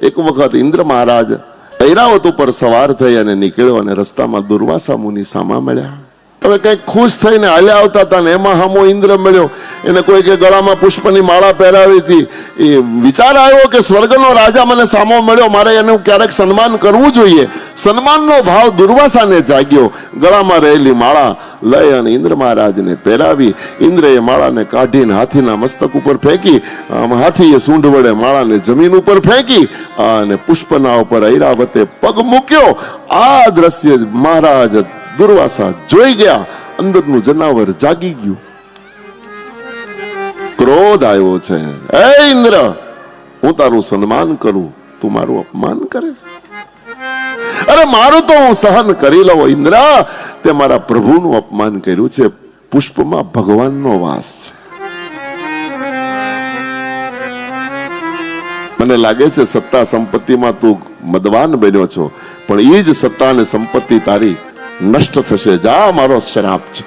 એક વખત ઇન્દ્ર મહારાજ ઐરાવત ઉપર સવાર થઈ અને નીકળ્યો અને રસ્તામાં દુર્વાસા મુનિ સામા મળ્યા. હવે કઈક ખુશ થઈને હાલ્યા આવતા હતા ને એમાં હામો ઇન્દ્ર મળ્યો. એને કોઈ કે ગળામાં પુષ્પની માળા પહેરાવી હતી. એ વિચાર આવ્યો કે સ્વર્ગનો રાજા મને સામો મળ્યો, મારે એનું ક્યારેક સન્માન કરવું જોઈએ. સન્માનનો ભાવ દુર્વાસાને જાગ્યો. ગળામાં રહેલી માળા લઈ અને ઇન્દ્ર મહારાજને પહેરાવી. ઇન્દ્રએ માળાને કાઢીને હાથીના મસ્તક ઉપર ફેંકી. હાથીએ સૂંઢ વડે માળાને જમીન ઉપર ફેંકી અને પુષ્પના ઉપર ઐરાવતે પગ મૂક્યો. આ દ્રશ્ય મહારાજ દુર્વાસા જોઈ ગયા. અંદરનું જનાવર જાગી ગયું. ક્રોધ આવ્યો છે. એ ઇન્દ્ર, હું તારું સન્માન કરું, તું મારું અપમાન કરે? અરે મારું તો હું સહન કરી લઉં. ઇન્દ્ર, તે મારા પ્રભુનું અપમાન કર્યું છે. પુષ્પમાં ભગવાનનો વાસ છે. મને લાગે છે સત્તા સંપત્તિમાં તું મદવાન બન્યો છો, પણ એ જ સત્તા અને સંપત્તિ તારી નષ્ટ થશે. જા, મારો શ્રાપ છે.